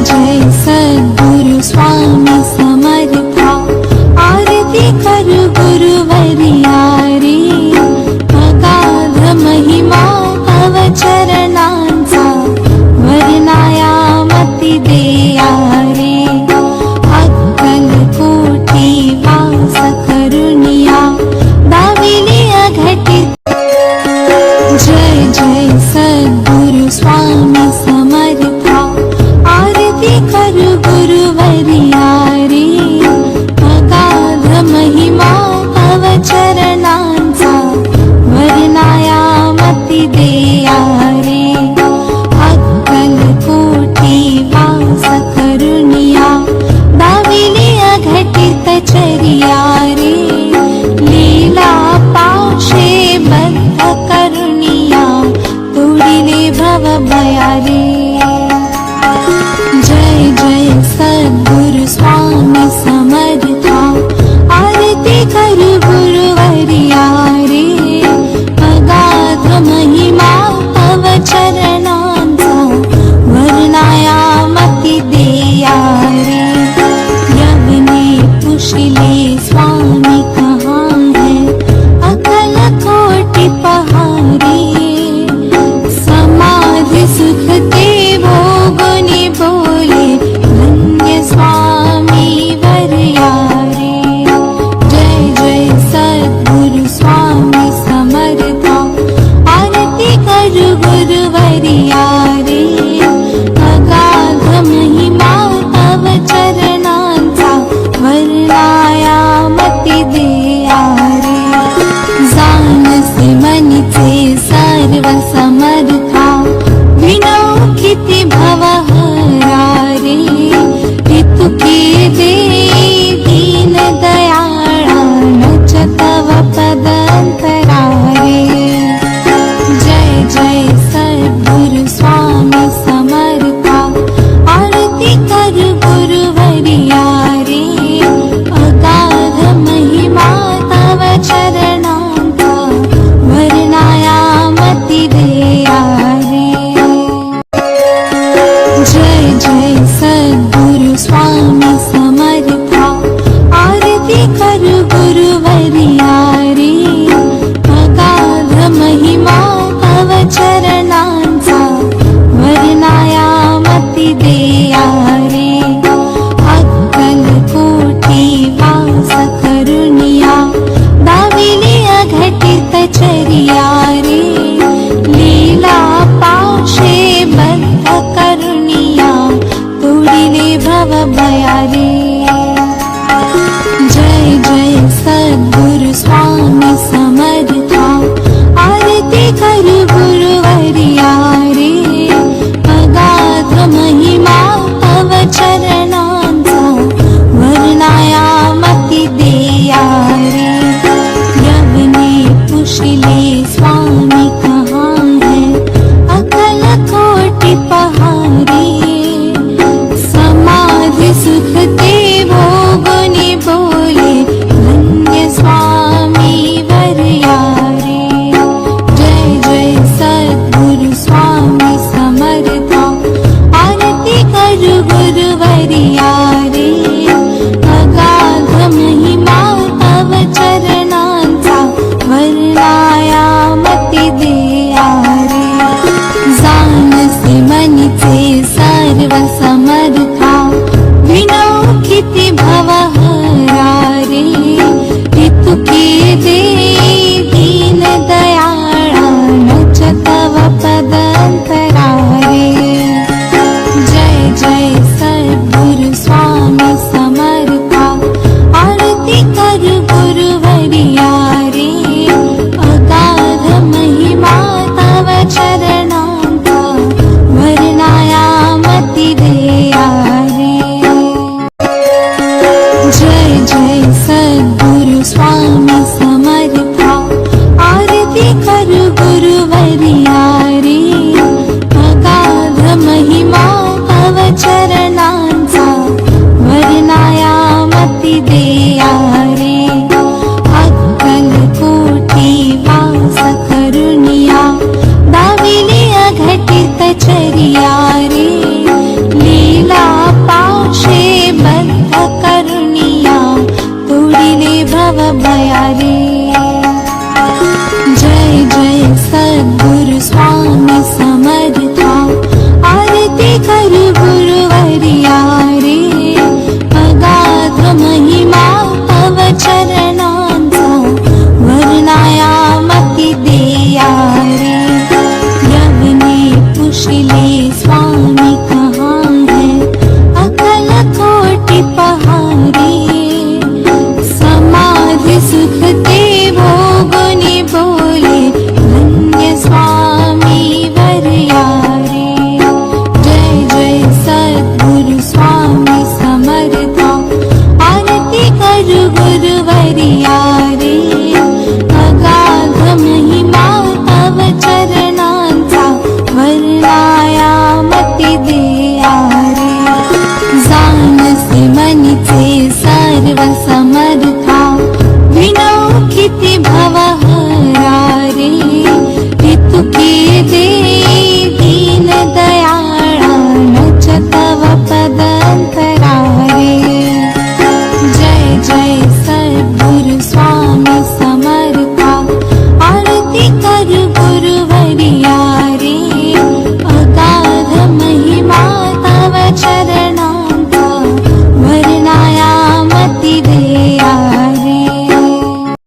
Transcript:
जय सद्गुरु स्वामी समर्था, आरती करू गुरुवर्या रे। अगाध महिमा तव चरणांचा, वर्णाया मती देया रे। अक्कल कोटी वास करुणिया, दाविली अघटित। जय जय सद्गुरु स्वामी समर्था, आरती करू गुरुवर्या रे। अगाध महिमा तव चरणांचा, वर्णाया मती देया रे। अक्कल कोटी वास करुणिया, दाविली अघटित चरिया रे। लीला पाशे बद्ध करुणिया, तोडिले भव भया रे। जय जय सद्गुरु स्वामी समर्था, आरती करू गुरुवर्या रे। अगाध महिमा तव चरणांचा, वर्णाया मती देया रे। यवने पुशिले स्वामी कहाँ है, अकल कोटि पहारे। समाधि सुख ते भोगुनि बोले, धन्य स्वामी वर्या रे। जय जय सद्गुरु स्वामी समर्था, आरती करू गुरुवर्या रे। अगाध महिमा तव चरणांचा, वर्णाया मती देया रे। जाणसे मनीचे सर्व समर्था, विनौ किती भवहरा रे। ऋतुके दे दीन दयाळा, नच तव पदंतरा रे। जय जय सद्गुरु स्वामी समर्था, आरती करू गुरुवर्या रे। अगाध महिमा तव चरणांचा, वर्णाया मती देया रे। जय जय सद्गुरु स्वामी समर्था, आरती करू गुरुवर्या रे। अगाध महिमा तव चरणांचा, वर्णाया मती देया रे। अक्कल कोटी वास करुणिया, दाविली अघटित चरिया रे। लीला पाशे बद्ध करुणिया, तोडिले भव भया रे। जय जय सद्गुरु स्वामी समर्था, आरती करू गुरुवर्या रे। अगाध महिमा तव चरणांचा, वर्णाया मती देया रे। यवने पुशिले स्वामी कहाँ है, अकल कोटि पहारे। समाधि सुख ते भोगुनि बोले, धन्य स्वामी वर्या रे। जय जय सद्गुरु स्वामी समर्था, आरती करू गुरुवर्या रे। अगाध महिमा तव चरणांचा, वर्णाया मती देया रे। जाणसे मनीचे सर्व समर्था, विनौ किती भवहरा रे। ऋतुके दे दीन दयाळा, नच तव पदंतरा रे। जय जय सद्गुरु स्वामी समर्था, आरती करू गुरुवर्या रे। अगाध महिमा तव चरणांचा, वर्णाया मती देया स्वामी कहाँ है, अकल कोटि पहाड़